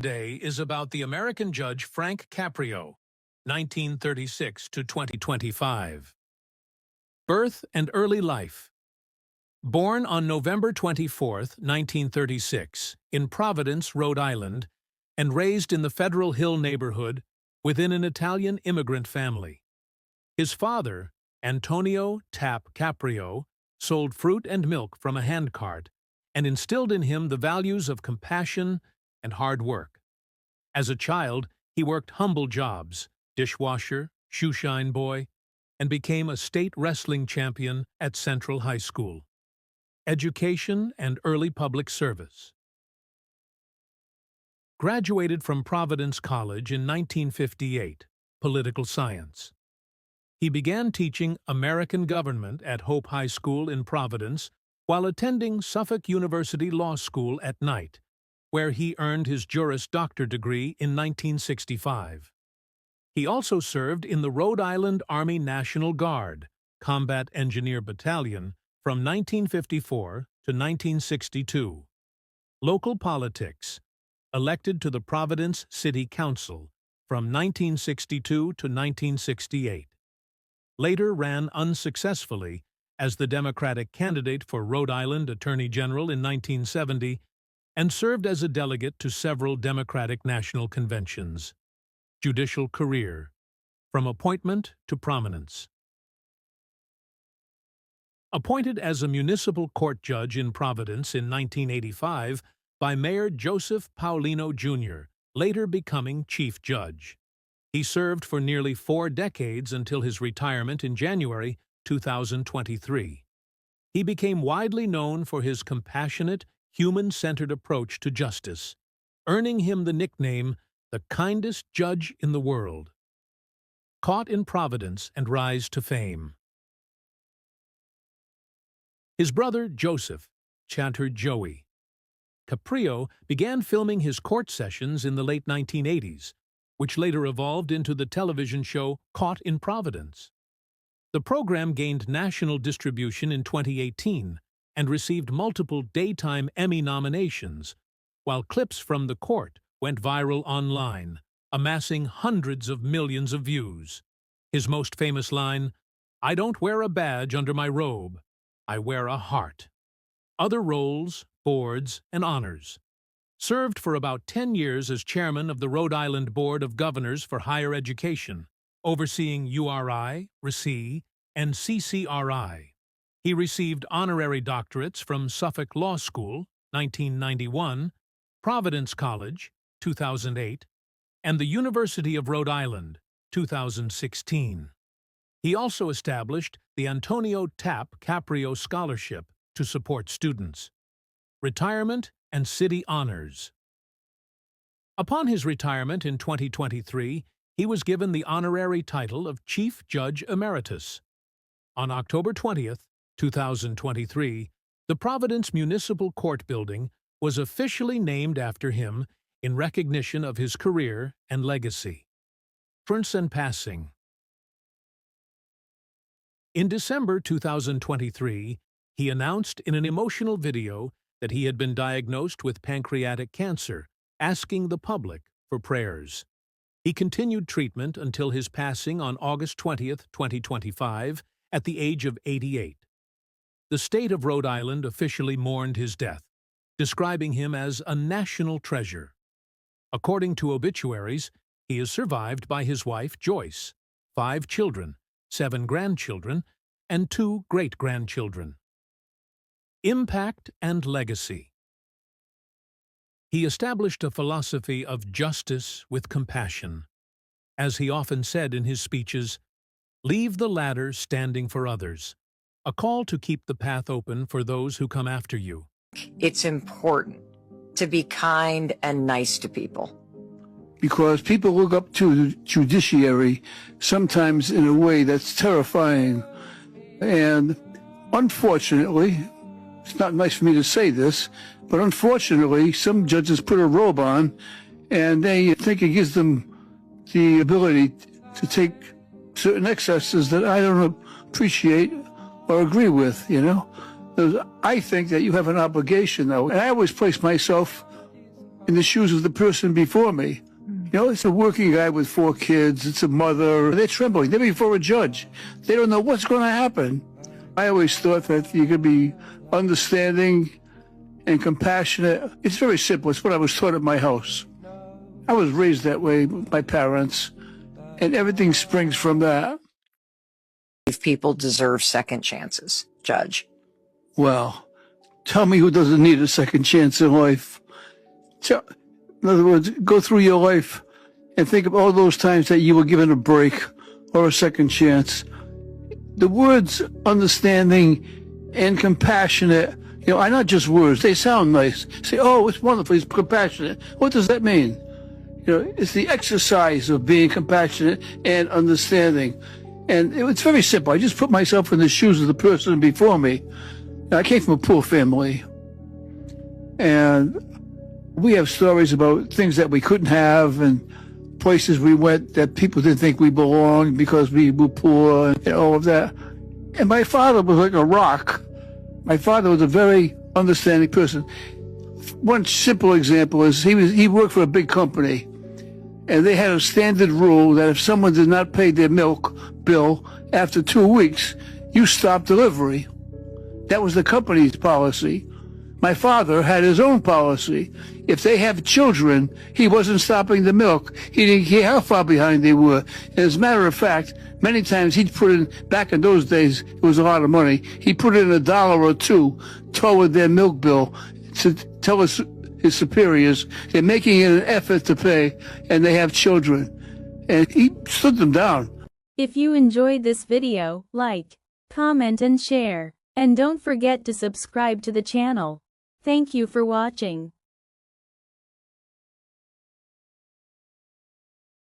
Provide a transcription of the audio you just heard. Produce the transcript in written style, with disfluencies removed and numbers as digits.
Day is about the American Judge Frank Caprio, 1936 to 2025. Birth and early life. Born on November 24, 1936, in Providence, Rhode Island, and raised in the Federal Hill neighborhood within an Italian immigrant family. His father, Antonio Tap Caprio, sold fruit and milk from a handcart and instilled in him the values of compassion and hard work. As a child, he worked humble jobs, dishwasher, shoeshine boy, and became a state wrestling champion at Central High School. Education and early public service. Graduated from Providence College in 1958, political science. He began teaching American government at Hope High School in Providence while attending Suffolk University Law School at night, where he earned his Juris Doctor degree in 1965. He also served in the Rhode Island Army National Guard, Combat Engineer Battalion, from 1954 to 1962. Local politics. Elected to the Providence City Council from 1962 to 1968. Later ran unsuccessfully as the Democratic candidate for Rhode Island Attorney General in 1970 and served as a delegate to several Democratic national conventions. Judicial career. From appointment to prominence. Appointed as a municipal court judge in Providence in 1985 by Mayor Joseph Paulino, Jr., later becoming chief judge. He served for nearly 4 decades until his retirement in January 2023. He became widely known for his compassionate, human-centered approach to justice, earning him the nickname the kindest judge in the world. Caught in Providence and rise to fame. His brother Joseph, chanted Joey Caprio, began filming his court sessions in the late 1980s, which later evolved into the television show Caught in Providence. The program gained national distribution in 2018 and received multiple daytime Emmy nominations, while clips from the court went viral online, amassing hundreds of millions of views. His most famous line, "I don't wear a badge under my robe, I wear a heart." Other roles, boards, and honors. Served for about 10 years as chairman of the Rhode Island Board of Governors for Higher Education, overseeing URI, RICE, and CCRI. He received honorary doctorates from Suffolk Law School, 1991, Providence College, 2008, and the University of Rhode Island, 2016. He also established the Antonio Tap Caprio Scholarship to support students. Retirement and city honors. Upon his retirement in 2023, he was given the honorary title of Chief Judge Emeritus. On October 20th, 2023, the Providence Municipal Court building was officially named after him in recognition of his career and legacy. Prince and passing. In December 2023, he announced in an emotional video that he had been diagnosed with pancreatic cancer, asking the public for prayers. He continued treatment until his passing on August 20th, 2025, at the age of 88. The state of Rhode Island officially mourned his death, describing him as a national treasure. According to obituaries, he is survived by his wife, Joyce, 5 children, 7 grandchildren, and 2 great-grandchildren. Impact and legacy. He established a philosophy of justice with compassion. As he often said in his speeches, "Leave the ladder standing for others," a call to keep the path open for those who come after you. It's important to be kind and nice to people. Because people look up to the judiciary sometimes in a way that's terrifying. And unfortunately, it's not nice for me to say this, but unfortunately, some judges put a robe on and they think it gives them the ability to take certain excesses that I don't appreciate or agree with, you know. I think that you have an obligation, though, and I always place myself in the shoes of the person before me. You know, it's a working guy with 4 kids. It's a mother. They're trembling. They're before a judge. They don't know what's going to happen. I always thought that you could be understanding and compassionate. It's very simple. It's what I was taught at my house. I was raised that way with my parents, and everything springs from that. People deserve second chances, Judge. Well, tell me who doesn't need a second chance in life. In other words, go through your life and think of all those times that you were given a break or a second chance. The words understanding and compassionate, you know, are not just words. They sound nice. Say, oh, it's wonderful. He's compassionate. What does that mean? You know, it's the exercise of being compassionate and understanding. And it's very simple. I just put myself in the shoes of the person before me. Now, I came from a poor family. And we have stories about things that we couldn't have and places we went that people didn't think we belonged because we were poor and all of that. And my father was like a rock. My father was a very understanding person. One simple example is he worked for a big company, and they had a standard rule that if someone did not pay their milk bill after 2 weeks, you stop delivery. That was the company's policy. My father had his own policy. If they have children, he wasn't stopping the milk. He didn't care how far behind they were. And as a matter of fact, many times he'd put in, back in those days, it was a lot of money, he put in $1 or $2 toward their milk bill to tell his superiors they're making an effort to pay, and they have children. And he stood them down. If you enjoyed this video, like, comment and share. And don't forget to subscribe to the channel. Thank you for watching.